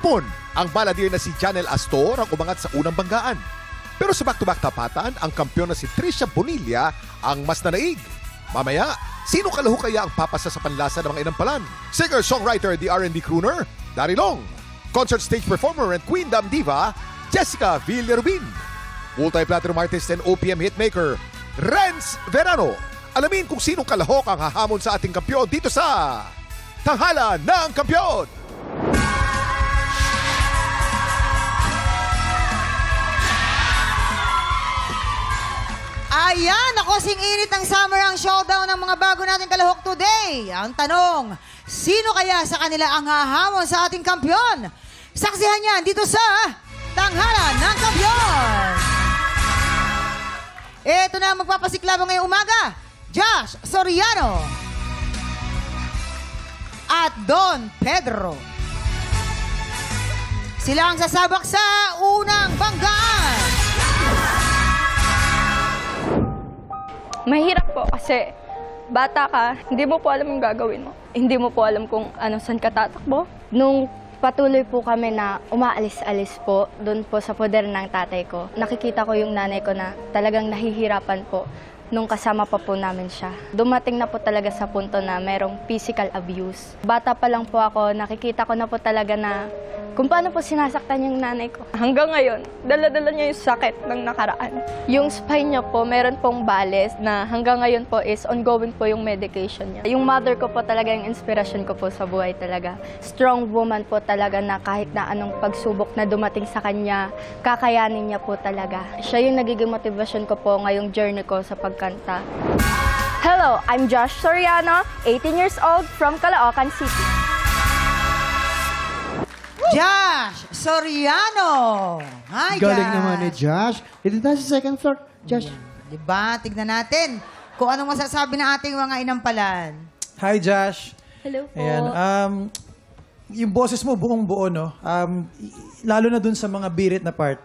Kahapon, ang baladir na si Janel Astor ang umangat sa unang banggaan. Pero sa back-to-back tapatan, ang kampyon na si Trisha Bonilla ang mas nanaig. Mamaya, sino kalaho kaya ang papasa sa panlasa ng mga inampalan? Singer-songwriter, the R&B crooner, Darilong. Concert stage performer and Queen Dam Diva, Jessica Villarubin. Multi-platinum artist and OPM hitmaker, Renz Verano. Alamin kung sinong kalahok ang hahamon sa ating kampyon dito sa Tanghalan ng Kampyon. Ayan, ako sing-init ng Summer ang showdown ng mga bago nating kalahok today. Ang tanong, sino kaya sa kanila ang hahamon sa ating kampyon? Saksihan yan dito sa Tanghalan ng Kampyon. Ito na magpapasiklabo ngayong umaga, Josh Soriano at Don Pedro. Sila ang sasabak sa unang banggaan. Mahirap po kasi bata ka, hindi mo po alam yung gagawin mo. Hindi mo po alam kung saan ka tatakbo. Nung patuloy po kami na umaalis-alis po doon po sa poder ng tatay ko, nakikita ko yung nanay ko na talagang nahihirapan po nung kasama pa po namin siya. Dumating na po talaga sa punto na merong physical abuse. Bata pa lang po ako, nakikita ko na po talaga na kung paano po sinasaktan yung nanay ko. Hanggang ngayon, dala-dala niya yung sakit ng nakaraan. Yung spine niya po, meron pong bales na hanggang ngayon po is ongoing po yung medication niya. Yung mother ko po talaga yung inspirasyon ko po sa buhay talaga. Strong woman po talaga na kahit na anong pagsubok na dumating sa kanya, kakayanin niya po talaga. Siya yung nagiging motivation ko po ngayong journey ko sa pagkanta. Hello, I'm Josh Soriano, 18 years old from Caloocan City. Josh Soriano. Hi, Galing Josh. naman ni Josh. Dito tayo sa second floor. Josh. Diba? Tignan natin kung anong masasabi ng ating mga inampalan. Hi, Josh. Hello po. Ayan, yung boses mo buong-buo, no? Lalo na dun sa mga birit na part,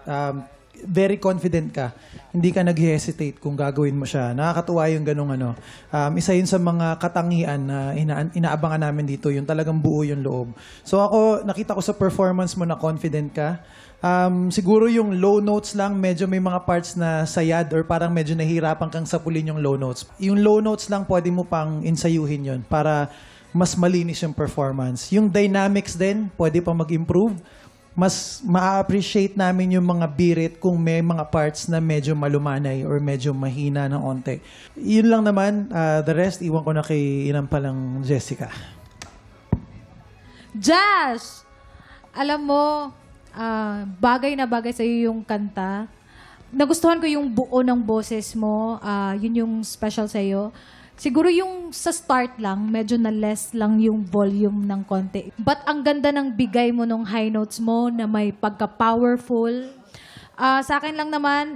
very confident ka. Hindi ka nag-hesitate kung gagawin mo siya. Nakakatuwa yung ganung ano. Isa yun sa mga katangian na inaabangan namin dito, yung talagang buo yung loob. So ako, nakita ko sa performance mo na confident ka. Siguro yung low notes lang, medyo may mga parts na sayad or parang medyo nahihirapan kang sapulin yung low notes. Yung low notes lang, pwede mo pang insayuhin yun para mas malinis yung performance. Yung dynamics din, pwede pang mag-improve. Mas ma-appreciate namin yung mga birit kung may mga parts na medyo malumanay or medyo mahina ng onte. Yun lang naman. The rest, iwan ko na kay inampalang Jessica. Josh! Alam mo, bagay na bagay sa'yo yung kanta. Nagustuhan ko yung buo ng boses mo. Yun yung special sa'yo. Siguro yung sa start lang, medyo na less lang yung volume ng konti. But ang ganda ng bigay mo nung high notes mo na may pagka-powerful. Sa akin lang naman,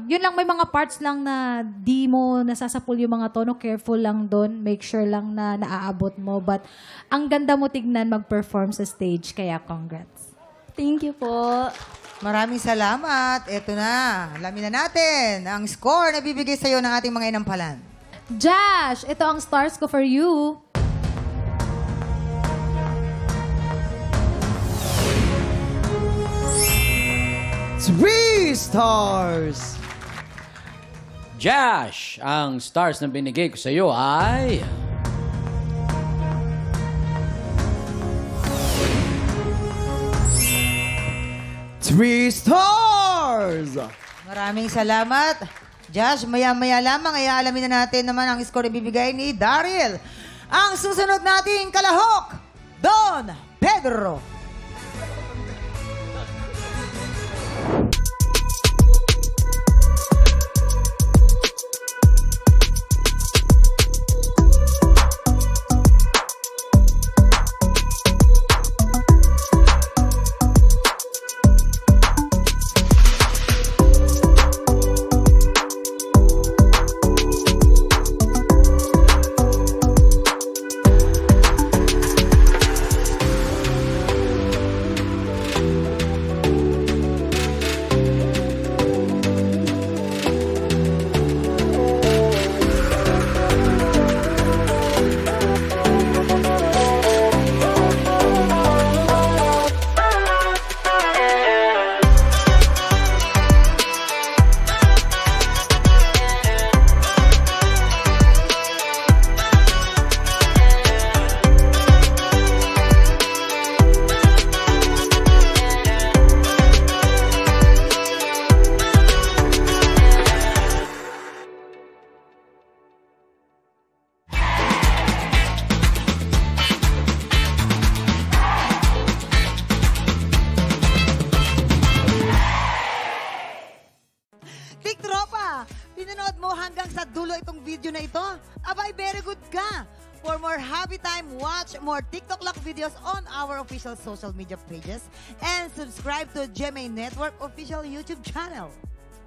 yun lang, may mga parts lang na di mo nasasapul yung mga tono. Careful lang doon. Make sure lang na naaabot mo. But ang ganda mo tignan mag-perform sa stage. Kaya congrats. Thank you po. Maraming salamat. Ito na. Alamin na natin ang score na bibigay sa'yo ng ating mga inampalan. Josh, ito ang stars ko for you. Three stars! Josh, ang stars na binigay ko sa iyo ay... Three stars! Maraming salamat. Josh, maya-maya lamang ay alamin na natin naman ang score na bibigay ni Daryl. Ang susunod nating kalahok, Don Pedro. Pinanood mo hanggang sa dulo itong video na ito? Abay, very good ka! For more happy time, watch more TikTok Lock videos on our official social media pages and subscribe to GMA Network official YouTube channel.